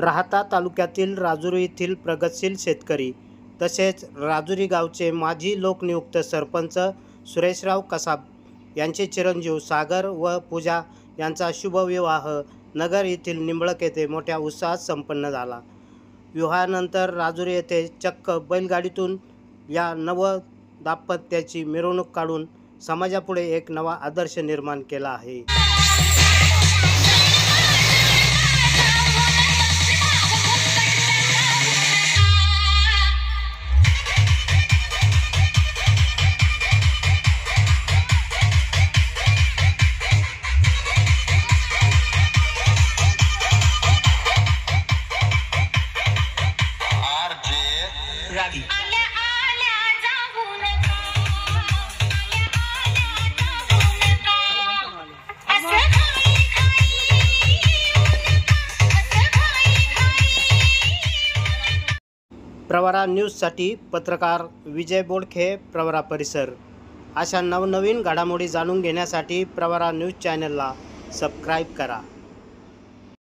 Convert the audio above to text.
राहाता तालुक्यातील राजुरी येथील प्रगतशील शेतकरी तसेच राजुरी गावचे माजी लोकनियुक्त सरपंच सुरेशराव कसाब यांचे चिरंजीव सागर व पूजा यांचा शुभविवाह नगर येथील निंबळक येथे मोठ्या उत्साहात संपन्न झाला। विवाहानंतर राजुरी येथे चक्क बैलगाडीतून या नव दाम्पत्याची मिरवणूक काढून समाजापुढे एक नवा आदर्श निर्माण केला आहे। प्रवरा न्यूजसाठी पत्रकार विजय बोडखे, प्रवरा परिसर। अशा नवनवीन घडामोडी जाणून घेण्यासाठी प्रवरा न्यूज चॅनलला सबस्क्राईब करा।